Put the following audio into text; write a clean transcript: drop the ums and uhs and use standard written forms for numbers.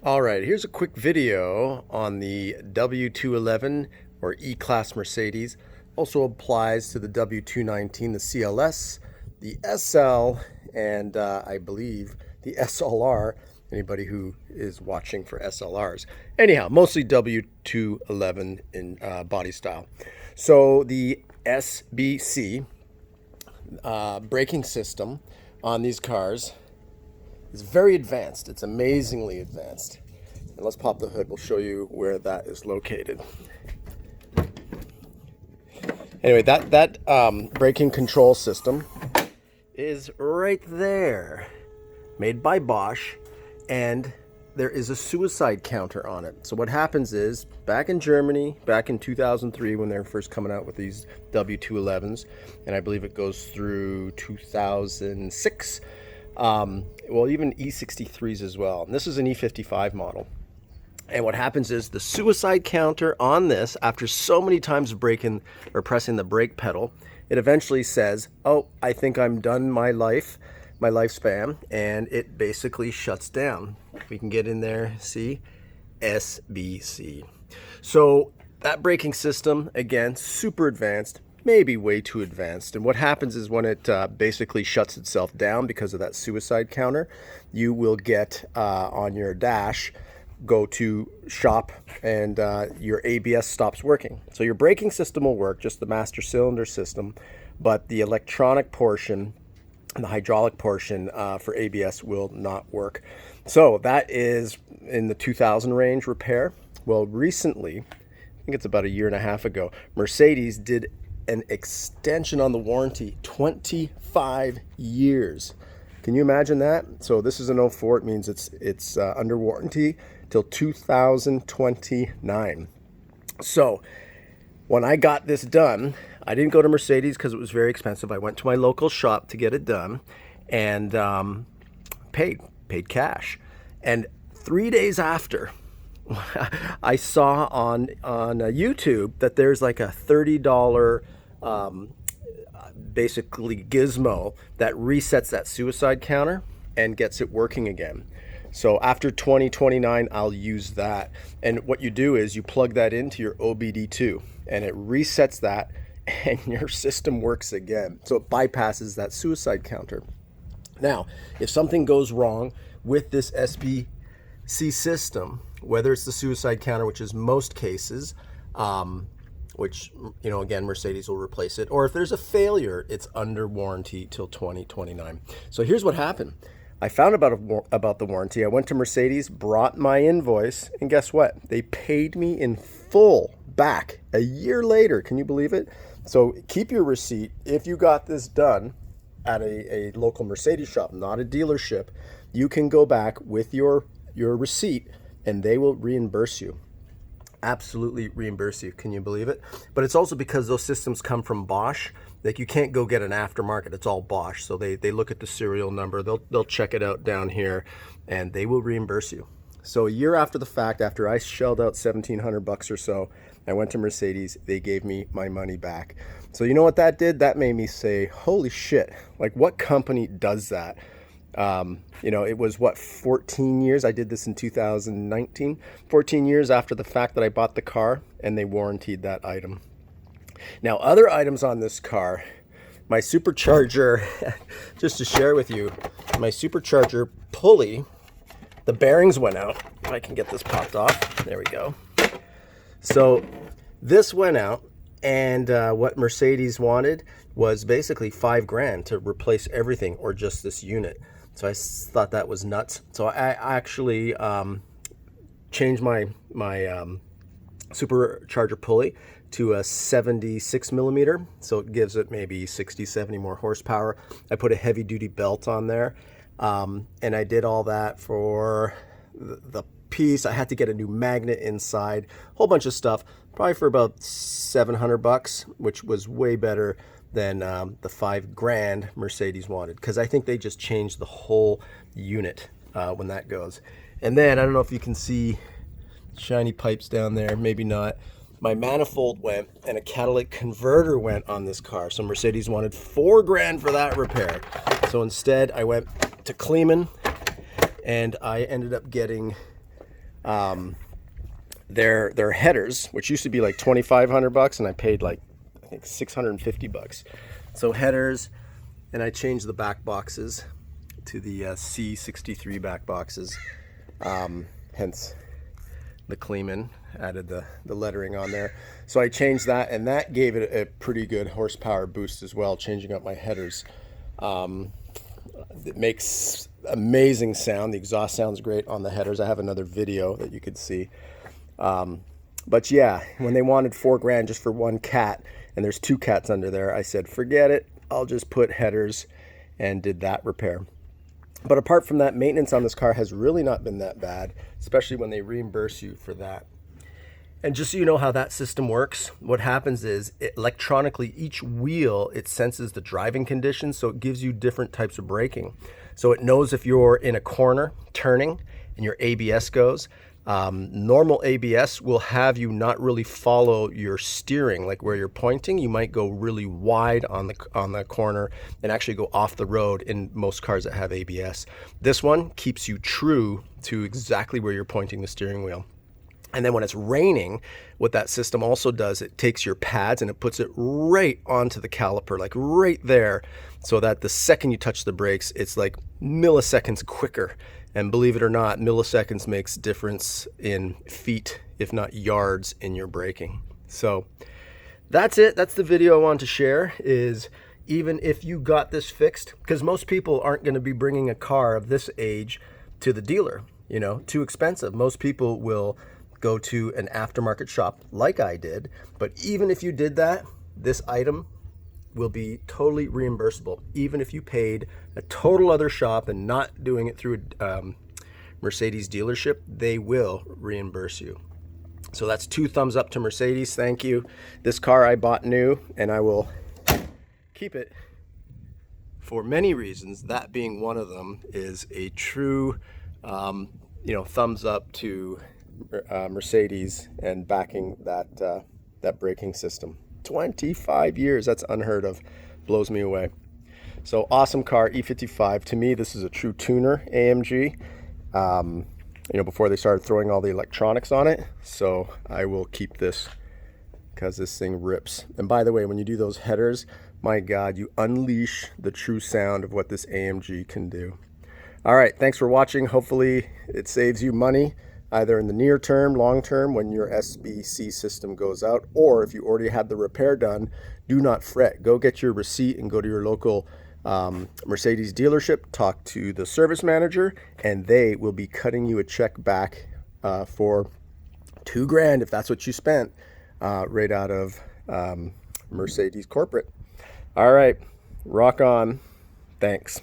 All right, here's a quick video on the W211 or E-Class Mercedes. Also applies to the W219, the CLS, the SL, and I believe the SLR. Anybody who is watching for SLRs. Anyhow, mostly W211 in body style. So the SBC braking system on these cars is very advanced. It's amazingly advanced. And let's pop the hood. We'll show you where that is located. Anyway, that braking control system is right there, made by Bosch, and there is a suicide counter on it. So what happens is, back in Germany, back in 2003, when they were first coming out with these W211s, and I believe it goes through 2006, well, even E63s as well. And this is an E55 model. And what happens is the suicide counter on this, after so many times braking or pressing the brake pedal, it eventually says, oh, I think I'm done my lifespan, and it basically shuts down. We can get in there, see, SBC. So that braking system, again, super advanced, maybe way too advanced. And what happens is when it basically shuts itself down because of that suicide counter, you will get on your dash, go to shop, and your ABS stops working. So your braking system will work, just the master cylinder system, but the electronic portion and the hydraulic portion for ABS will not work. So that is in the 2000 range repair. Well, recently, I think it's about a year and a half ago, Mercedes did an extension on the warranty, 25 years. Can you imagine that? So this is an 04. It means it's under warranty till 2029. So when I got this done, I didn't go to Mercedes because it was very expensive. I went to my local shop to get it done, and paid cash. And 3 days after, I saw on YouTube that there's like a $30 basically gizmo that resets that suicide counter and gets it working again. So after 2029, I'll use that. And what you do is you plug that into your OBD2 and it resets that, and your system works again. So it bypasses that suicide counter. Now, if something goes wrong with this SBC system, whether it's the suicide counter, which is most cases, which, you know, again, Mercedes will replace it, or if there's a failure, it's under warranty till 2029. So here's what happened. I found about the warranty. I went to Mercedes, brought my invoice, and guess what? They paid me in full back a year later. Can you believe it? So keep your receipt. If you got this done at a local Mercedes shop, not a dealership, you can go back with your receipt and they will reimburse you. Absolutely reimburse you. Can you believe it? But it's also because those systems come from Bosch. Like, you can't go get an aftermarket. It's all Bosch. So they look at the serial number. They'll check it out down here, and they will reimburse you. So a year after the fact, after I shelled out $1,700 or so, I went to Mercedes. They gave me my money back. So you know what that did? That made me say, holy shit, like, what company does that? You know, it was what, 14 years? I did this in 2019. 14 years after the fact that I bought the car, and they warrantied that item. Now, other items on this car, my Supercharger, just to share with you, my Supercharger pulley, the bearings went out. If I can get this popped off. There we go. So this went out, and what Mercedes wanted was basically $5 grand to replace everything, or just this unit. So I thought that was nuts. So I actually changed my Supercharger pulley to a 76 millimeter. So it gives it maybe 60, 70 more horsepower. I put a heavy duty belt on there. And I did all that for the piece. I had to get a new magnet inside, a whole bunch of stuff, probably for about $700, which was way better than the $5 grand Mercedes wanted, because I think they just changed the whole unit when that goes. And then I don't know if you can see shiny pipes down there, maybe not. My manifold went, and a catalytic converter went on this car. So Mercedes wanted $4 grand for that repair. So instead I went to Kleeman, and I ended up getting Their headers, which used to be like $2,500, and I paid like I think $650. So headers, and I changed the back boxes to the C63 back boxes. Hence the Kleeman, added the lettering on there. So I changed that, and that gave it a pretty good horsepower boost as well, changing up my headers. It makes amazing sound. The exhaust sounds great on the headers. I have another video that you could see. But yeah, when they wanted $4,000 just for one cat, and there's 2 cats under there, I said, forget it. I'll just put headers, and did that repair. But apart from that, maintenance on this car has really not been that bad, especially when they reimburse you for that. And just so you know how that system works, what happens is electronically, each wheel, it senses the driving conditions, so it gives you different types of braking. So it knows if you're in a corner turning and your ABS goes. Normal ABS will have you not really follow your steering, like where you're pointing. You might go really wide on the corner and actually go off the road in most cars that have ABS. This one keeps you true to exactly where you're pointing the steering wheel. And then when it's raining, what that system also does, it takes your pads and it puts it right onto the caliper, like right there, so that the second you touch the brakes, it's like milliseconds quicker. And believe it or not, milliseconds makes difference in feet, if not yards, in your braking. So that's it. That's the video I wanted to share, is even if you got this fixed, because most people aren't going to be bringing a car of this age to the dealer, you know, too expensive. Most people will go to an aftermarket shop like I did. But even if you did that, this item will be totally reimbursable. Even if you paid a total other shop and not doing it through a Mercedes dealership, they will reimburse you. So that's 2 thumbs up to Mercedes. Thank you. This car I bought new, and I will keep it for many reasons. That being one of them is a true, thumbs up to Mercedes and backing that braking system. 25 years, that's unheard of. Blows me away. So awesome car, E55. To me, this is a true tuner AMG. Before they started throwing all the electronics on it. So I will keep this because this thing rips. And by the way, when you do those headers, my God, you unleash the true sound of what this AMG can do. All right, thanks for watching. Hopefully it saves you money, either in the near term, long term, when your SBC system goes out, or if you already had the repair done, do not fret. Go get your receipt and go to your local Mercedes dealership, talk to the service manager, and they will be cutting you a check back for $2,000 if that's what you spent, right out of Mercedes corporate. All right, rock on. Thanks.